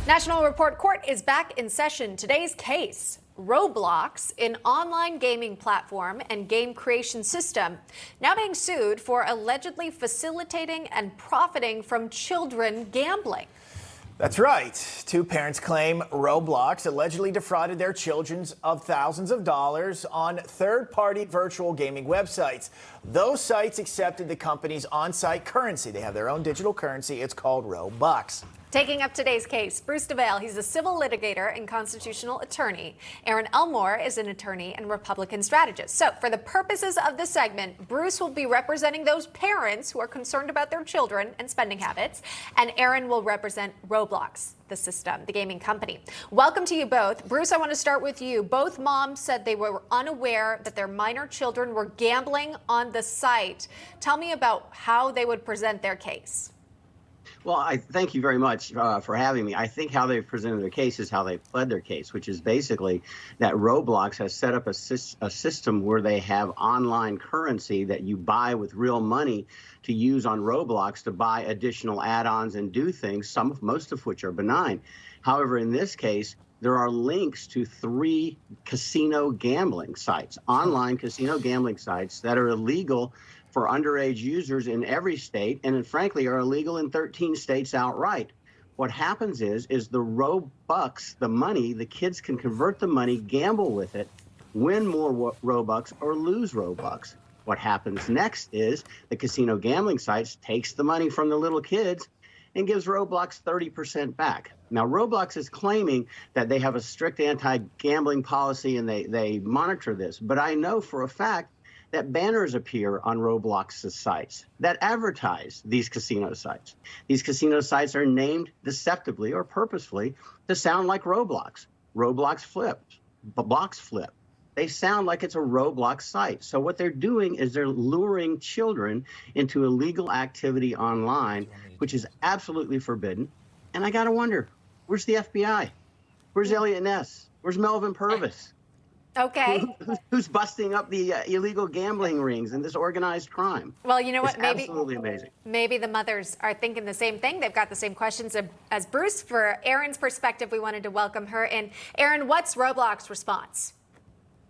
National Report Court is back in session. Today's case, Roblox, an online gaming platform and game creation system, now being sued for allegedly facilitating and profiting from children gambling. That's right. Two parents claim Roblox allegedly defrauded their children of thousands of dollars on third-party virtual gaming websites. Those sites accepted the company's on-site currency. They have their own digital currency. It's called Robux. Taking up today's case, Bruce DeVale. He's a civil litigator and constitutional attorney. Aaron Elmore is an attorney and Republican strategist. So for the purposes of this segment, Bruce will be representing those parents who are concerned about their children and spending habits, and Aaron will represent Roblox, the system, the gaming company. Welcome to you both. Bruce, I want to start with you. Both moms said they were unaware that their minor children were gambling on the site. Tell me about how they would present their case. Well, I thank you very much for having me. I think how they've presented their case is how they've pled their case, which is basically that Roblox has set up a system where they have online currency that you buy with real money to use on Roblox to buy additional add-ons and do things, most of which are benign. However, in this case, there are links to 3 casino gambling sites, online casino gambling sites that are illegal for underage users in every state, and frankly are illegal in 13 states outright. What happens is the Robux, the money, the kids can convert the money, gamble with it, win more Robux or lose Robux. What happens next is the casino gambling sites takes the money from the little kids and gives Roblox 30% back. Now, Roblox is claiming that they have a strict anti-gambling policy and they monitor this, but I know for a fact that banners appear on Roblox's sites that advertise these casino sites. These casino sites are named deceptively or purposefully to sound like Roblox. Roblox flips, Blocks flip. They sound like it's a Roblox site. So what they're doing is they're luring children into illegal activity online, which is absolutely forbidden. And I gotta wonder, where's the FBI? Where's Elliot Ness? Where's Melvin Purvis? Okay. Who's busting up the illegal gambling rings and this organized crime? Well, you know what? It's absolutely amazing. Maybe the mothers are thinking the same thing. They've got the same questions as Bruce. For Erin's perspective, we wanted to welcome her. And Erin, what's Roblox's response?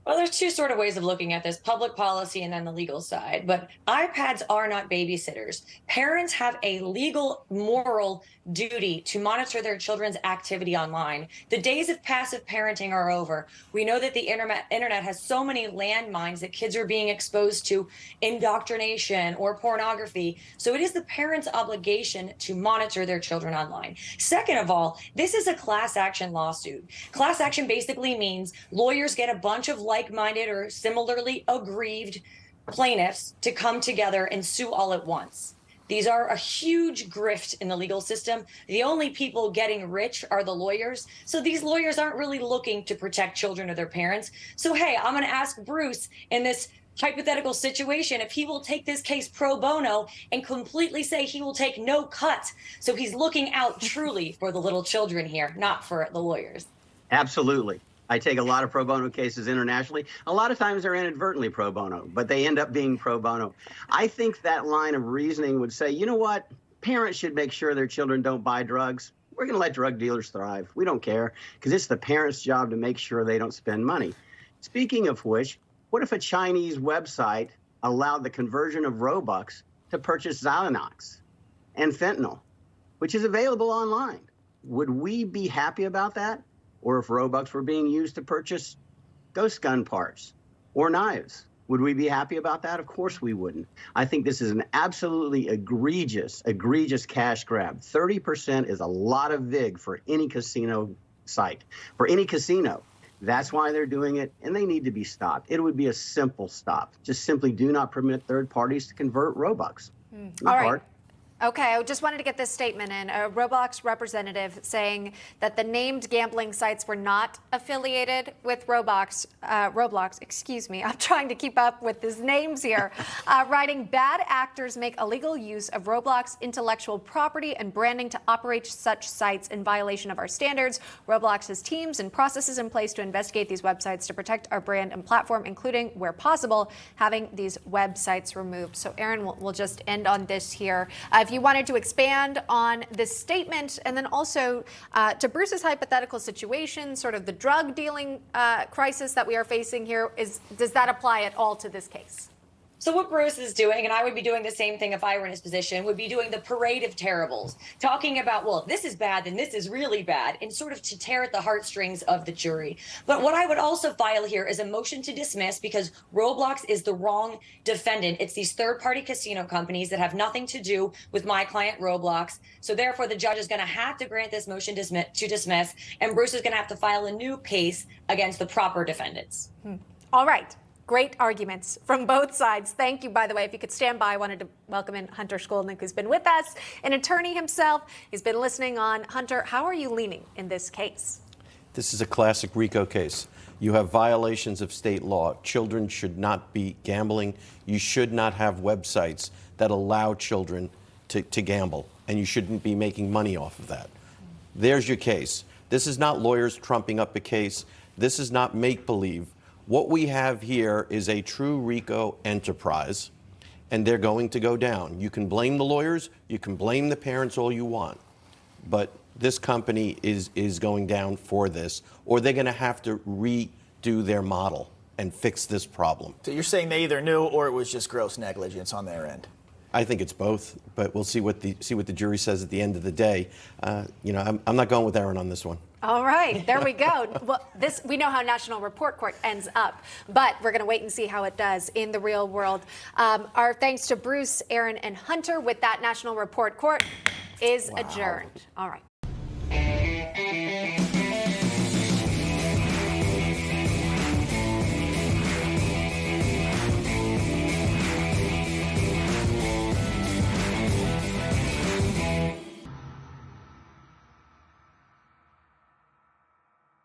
Well, there's two sort of ways of looking at this, public policy and then the legal side. But iPads are not babysitters. Parents have a legal, moral duty to monitor their children's activity online. The days of passive parenting are over. We know that the internet has so many landmines that kids are being exposed to indoctrination or pornography. So it is the parents' obligation to monitor their children online. Second of all, this is a class action lawsuit. Class action basically means lawyers get a bunch of like-minded or similarly aggrieved plaintiffs to come together and sue all at once. These are a huge grift in the legal system. The only people getting rich are the lawyers. So these lawyers aren't really looking to protect children or their parents. So, hey, I'm going to ask Bruce in this hypothetical situation if he will take this case pro bono and completely say he will take no cut. So he's looking out truly for the little children here, not for the lawyers. Absolutely. I take a lot of pro bono cases internationally. A lot of times they're inadvertently pro bono, but they end up being pro bono. I think that line of reasoning would say, you know what? Parents should make sure their children don't buy drugs. We're going to let drug dealers thrive. We don't care, because it's the parents' job to make sure they don't spend money. Speaking of which, what if a Chinese website allowed the conversion of Robux to purchase Xanax and fentanyl, which is available online? Would we be happy about that? Or if Robux were being used to purchase ghost gun parts or knives, would we be happy about that? Of course we wouldn't. I think this is an absolutely egregious cash grab. 30% is a lot of vig for any casino site, for any casino. That's why they're doing it, and they need to be stopped. It would be a simple stop. Just simply do not permit third parties to convert Robux. Not All right. hard. Okay, I just wanted to get this statement in. A Roblox representative saying that the named gambling sites were not affiliated with Roblox, excuse me, I'm trying to keep up with these names here, writing bad actors make illegal use of Roblox intellectual property and branding to operate such sites in violation of our standards. Roblox has teams and processes in place to investigate these websites to protect our brand and platform, including, where possible, having these websites removed. So, Aaron, we'll just end on this here. If you wanted to expand on this statement, and then also to Bruce's hypothetical situation, sort of the drug dealing crisis that we are facing here, does that apply at all to this case? So what Bruce is doing, and I would be doing the same thing if I were in his position, would be doing the parade of terribles, talking about, well, if this is bad, then this is really bad, and sort of to tear at the heartstrings of the jury. But what I would also file here is a motion to dismiss because Roblox is the wrong defendant. It's these third-party casino companies that have nothing to do with my client Roblox. So therefore, the judge is going to have to grant this motion to dismiss, and Bruce is going to have to file a new case against the proper defendants. All right. Great arguments from both sides. Thank you, by the way. If you could stand by, I wanted to welcome in Hunter Skolnick, who's been with us, an attorney himself. He's been listening on. Hunter, how are you leaning in this case? This is a classic RICO case. You have violations of state law. Children should not be gambling. You should not have websites that allow children to gamble, and you shouldn't be making money off of that. There's your case. This is not lawyers trumping up a case. This is not make-believe. What we have here is a true RICO enterprise, and they're going to go down. You can blame the lawyers, you can blame the parents all you want, but this company is going down for this, or they're going to have to redo their model and fix this problem. So you're saying they either knew or it was just gross negligence on their end? I think it's both, but we'll see what the jury says at the end of the day. I'm not going with Aaron on this one. All right, there we go. Well, we know how National Report Court ends up, but we're going to wait and see how it does in the real world. Our thanks to Bruce, Aaron, and Hunter. With that, National Report Court is adjourned. All right.